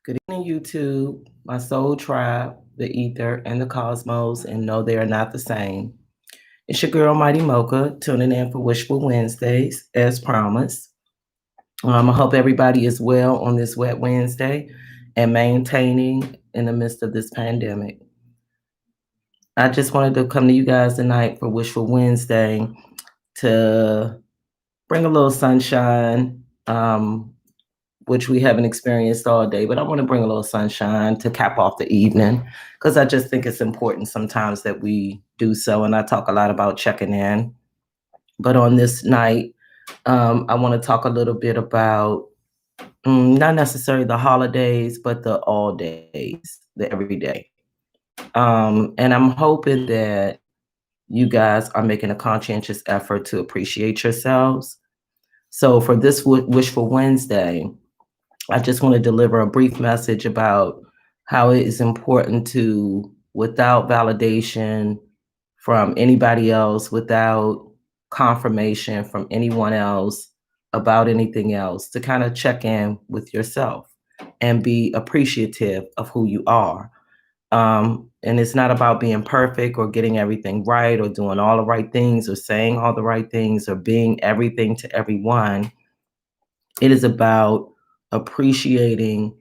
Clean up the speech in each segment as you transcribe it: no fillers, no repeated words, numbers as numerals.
Good evening, YouTube, my soul tribe, the ether, and the cosmos, and no, they are not the same. It's your girl, Mighty Mocha, tuning in for Wishful Wednesdays, as promised. I hope everybody is well on this wet Wednesday and maintaining in the midst of this pandemic. I just wanted to come to you guys tonight for Wishful Wednesday to bring a little sunshine, which we haven't experienced all day, but I want to bring a little sunshine to cap off the evening because I just think it's important sometimes that we do so. And I talk a lot about checking in. But on this night, I want to talk a little bit about not necessarily the holidays, but the all days, the everyday. And I'm hoping that you guys are making a conscientious effort to appreciate yourselves. So for this Wishful Wednesday, I just want to deliver a brief message about how it is important to, without validation from anybody else, without confirmation from anyone else about anything else, to kind of check in with yourself and be appreciative of who you are. And it's not about being perfect or getting everything right or doing all the right things or saying all the right things or being everything to everyone. It is about appreciating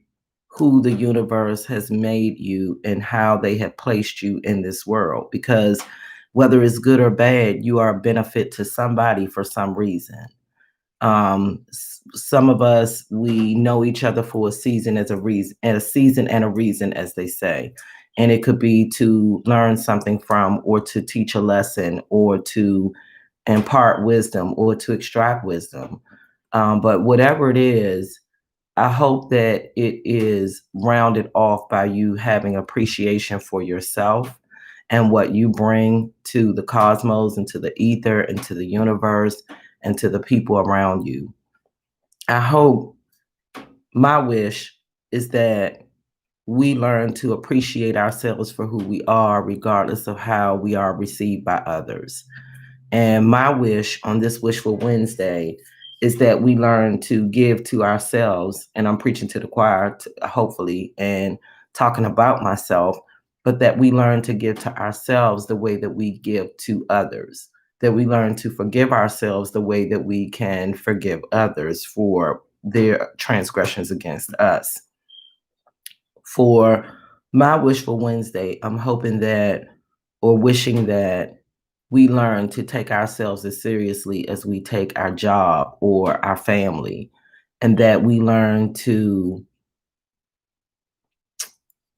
who the universe has made you and how they have placed you in this world. Because whether it's good or bad, you are a benefit to somebody for some reason. Some of us, we know each other for a season as a reason, and a season and a reason, as they say. And it could be to learn something from, or to teach a lesson, or to impart wisdom, or to extract wisdom. But whatever it is, I hope that it is rounded off by you having appreciation for yourself and what you bring to the cosmos and to the ether and to the universe and to the people around you. I hope, my wish is that we learn to appreciate ourselves for who we are, regardless of how we are received by others. And my wish on this Wishful Wednesday is that we learn to give to ourselves, and I'm preaching to the choir, hopefully, and talking about myself, but that we learn to give to ourselves the way that we give to others, that we learn to forgive ourselves the way that we can forgive others for their transgressions against us. For my Wishful Wednesday, I'm hoping that, or wishing that, we learn to take ourselves as seriously as we take our job or our family, and that we learn to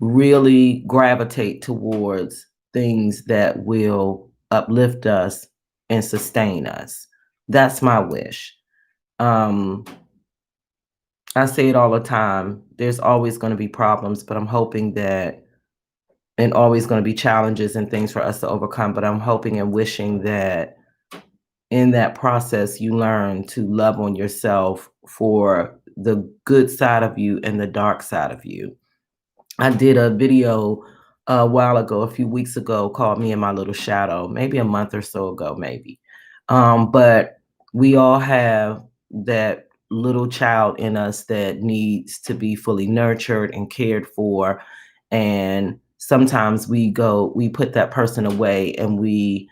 really gravitate towards things that will uplift us and sustain us. That's my wish. Um, I say it all the time. There's always going to be problems, but I'm hoping that, and always going to be challenges and things for us to overcome, but I'm hoping and wishing that in that process, you learn to love on yourself for the good side of you and the dark side of you. I did a video a while ago, a few weeks ago, called Me and My Little Shadow, maybe a month or so ago, maybe. But we all have that little child in us that needs to be fully nurtured and cared for. And sometimes we put that person away and we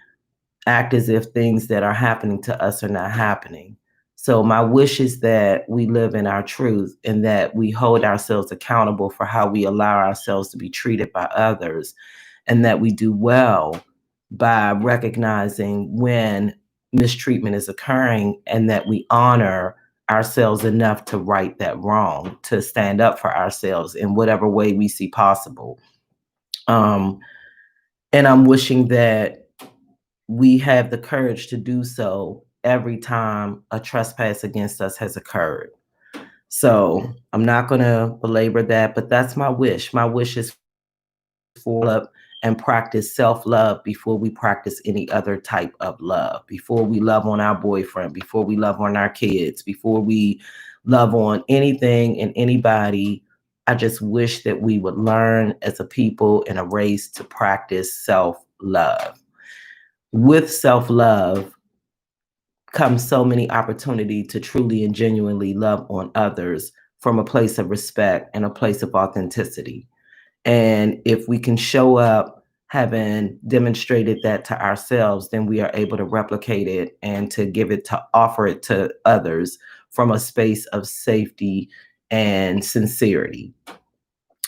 act as if things that are happening to us are not happening. So my wish is that we live in our truth and that we hold ourselves accountable for how we allow ourselves to be treated by others, and that we do well by recognizing when mistreatment is occurring, and that we honor ourselves enough to right that wrong, to stand up for ourselves in whatever way we see possible. Um, and I'm wishing that we have the courage to do so every time a trespass against us has occurred. So I'm not going to belabor that, but that's my wish. My wish is for love and practice self-love before we practice any other type of love, before we love on our boyfriend, before we love on our kids, before we love on anything and anybody. I just wish that we would learn as a people and a race to practice self-love. With self-love comes so many opportunity to truly and genuinely love on others from a place of respect and a place of authenticity. And if we can show up having demonstrated that to ourselves, then we are able to replicate it and to offer it to others from a space of safety and sincerity.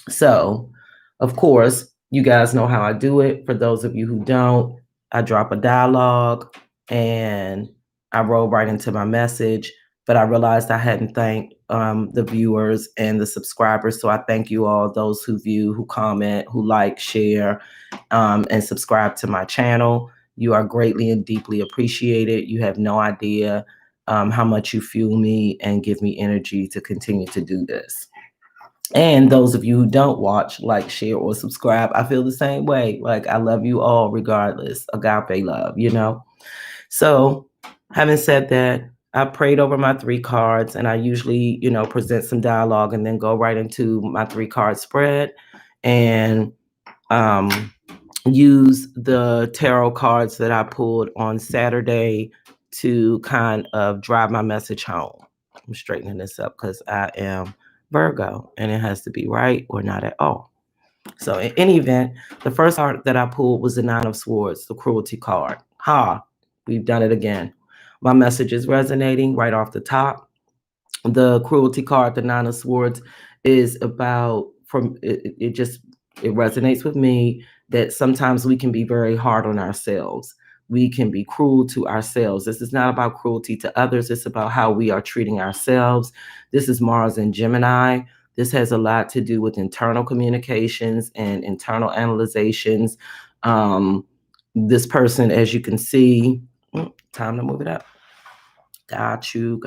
So, of course, you guys know how I do it. For those of you who don't, I drop a dialogue and I roll right into my message. But I realized I hadn't thanked the viewers and the subscribers. So I thank you all, those who view, who comment, who like, share, and subscribe to my channel. You are greatly and deeply appreciated. You have no idea how much you fuel me and give me energy to continue to do this. And those of you who don't watch, like, share, or subscribe, I feel the same way. Like, I love you all regardless. Agape love, you know? So, having said that, I prayed over my 3 cards, and I usually, present some dialogue and then go right into my 3 card spread and use the tarot cards that I pulled on Saturday to kind of drive my message home. I'm straightening this up because I am Virgo, and it has to be right or not at all. So in any event, the first card that I pulled was the 9 of Swords, the cruelty card. We've done it again. My message is resonating right off the top. The cruelty card, the 9 of Swords, is about, it resonates with me that sometimes we can be very hard on ourselves. We can be cruel to ourselves. This is not about cruelty to others. It's about how we are treating ourselves. This is Mars and Gemini. This has a lot to do with internal communications and internal analyzations. This person, as you can see, time to move it up. Got you.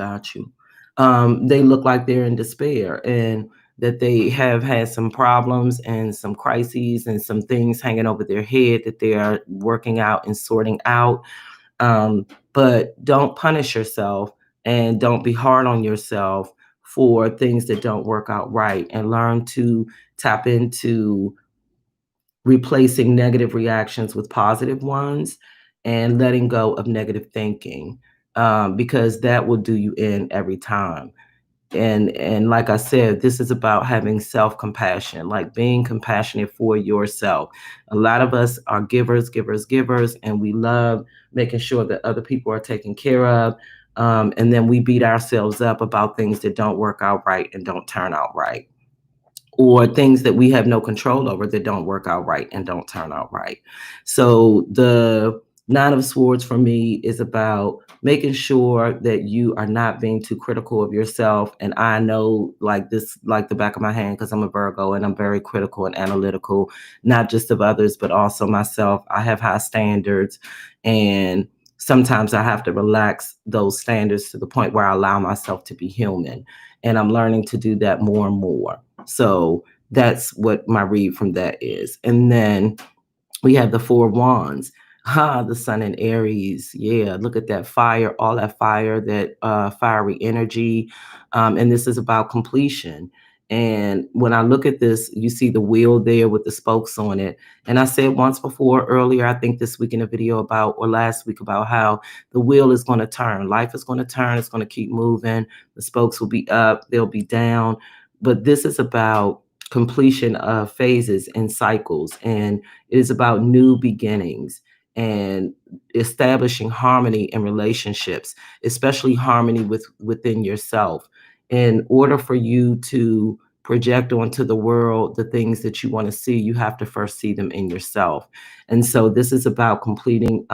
They look like they're in despair and that they have had some problems and some crises and some things hanging over their head that they are working out and sorting out. But don't punish yourself and don't be hard on yourself for things that don't work out right, and learn to tap into replacing negative reactions with positive ones and letting go of negative thinking, because that will do you in every time. And like I said, this is about having self-compassion, like being compassionate for yourself. A lot of us are givers, and we love making sure that other people are taken care of. And then we beat ourselves up about things that don't work out right and don't turn out right, or things that we have no control over that don't work out right and don't turn out right. So the 9 of Swords for me is about making sure that you are not being too critical of yourself. And I know, like this, like the back of my hand, because I'm a Virgo and I'm very critical and analytical, not just of others, but also myself. I have high standards, and sometimes I have to relax those standards to the point where I allow myself to be human. And I'm learning to do that more and more. So that's what my read from that is. And then we have the 4 Wands. The Sun in Aries. Yeah, look at that fire, all that fire, that fiery energy. And this is about completion. And when I look at this, you see the wheel there with the spokes on it. And I said once before earlier, I think this week in a video about, or last week, about how the wheel is going to turn. Life is going to turn. It's going to keep moving. The spokes will be up, they'll be down. But this is about completion of phases and cycles. And it is about new beginnings and establishing harmony in relationships, especially harmony within yourself. In order for you to project onto the world the things that you want to see, you have to first see them in yourself. And so this is about completing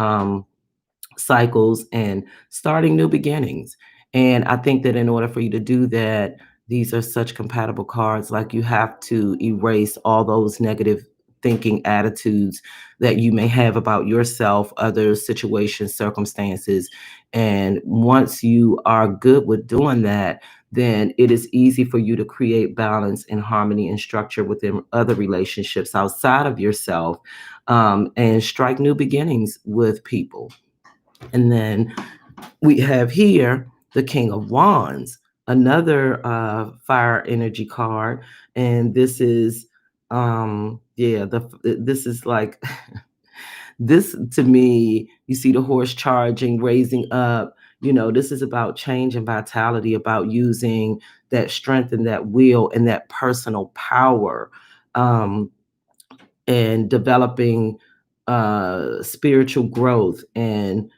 cycles and starting new beginnings. And I think that in order for you to do that, these are such compatible cards. Like, you have to erase all those negative thinking attitudes that you may have about yourself, others, situations, circumstances. And once you are good with doing that, then it is easy for you to create balance and harmony and structure within other relationships outside of yourself, and strike new beginnings with people. And then we have here the King of Wands, another fire energy card. And this is, this is like, this to me, you see the horse charging, raising up, This is about change and vitality, about using that strength and that will and that personal power, um, and developing spiritual growth and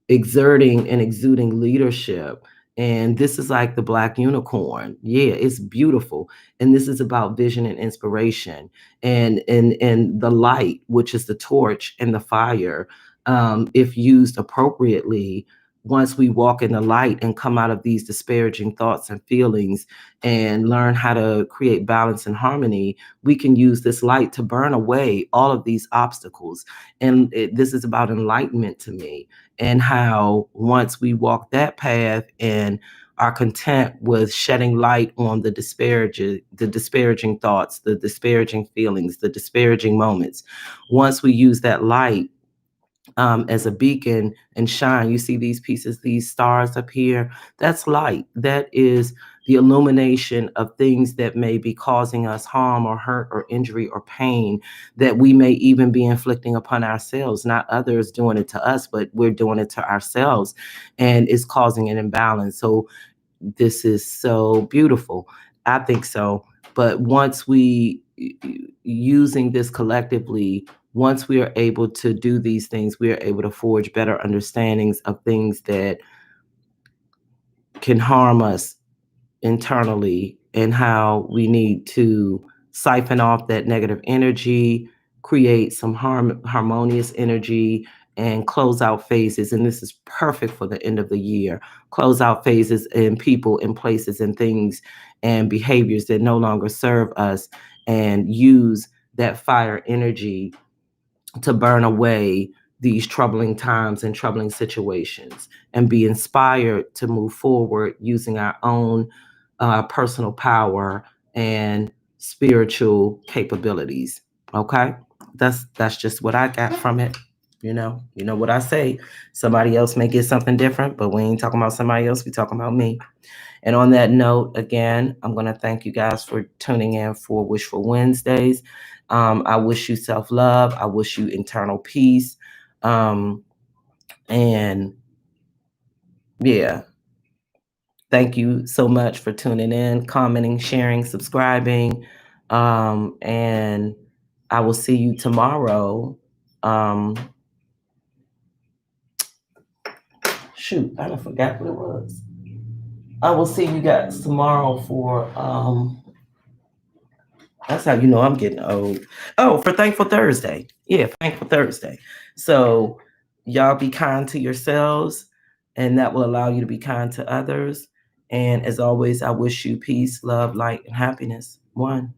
exerting and exuding leadership. And this is like the Black unicorn. Yeah, it's beautiful. And this is about vision and inspiration, and the light, which is the torch and the fire. If used appropriately, once we walk in the light and come out of these disparaging thoughts and feelings and learn how to create balance and harmony, we can use this light to burn away all of these obstacles. And this is about enlightenment to me, and how once we walk that path and are content with shedding light on the disparaging thoughts, the disparaging feelings, the disparaging moments, once we use that light as a beacon and shine. You see these pieces, these stars up here? That's light. That is the illumination of things that may be causing us harm or hurt or injury or pain, that we may even be inflicting upon ourselves, not others doing it to us, but we're doing it to ourselves, and it's causing an imbalance. So this is so beautiful. I think so. But once we using this collectively, once we are able to do these things, we are able to forge better understandings of things that can harm us internally, and how we need to siphon off that negative energy, create some harmonious energy, and close out phases. And this is perfect for the end of the year. Close out phases in people and places and things and behaviors that no longer serve us, and use that fire energy to burn away these troubling times and troubling situations, and be inspired to move forward using our own personal power and spiritual capabilities. Okay, that's just what I got from it. You know what I say. Somebody else may get something different, but we ain't talking about somebody else. We talking about me. And on that note, again, I'm going to thank you guys for tuning in for Wishful Wednesdays. I wish you self-love. I wish you internal peace. And yeah, thank you so much for tuning in, commenting, sharing, subscribing. And I will see you tomorrow. Shoot, I forgot what it was. I will see you guys tomorrow for that's how you know I'm getting old. Oh, for Thankful Thursday. Yeah, Thankful Thursday. So y'all be kind to yourselves, and that will allow you to be kind to others. And as always, I wish you peace, love, light, and happiness. One.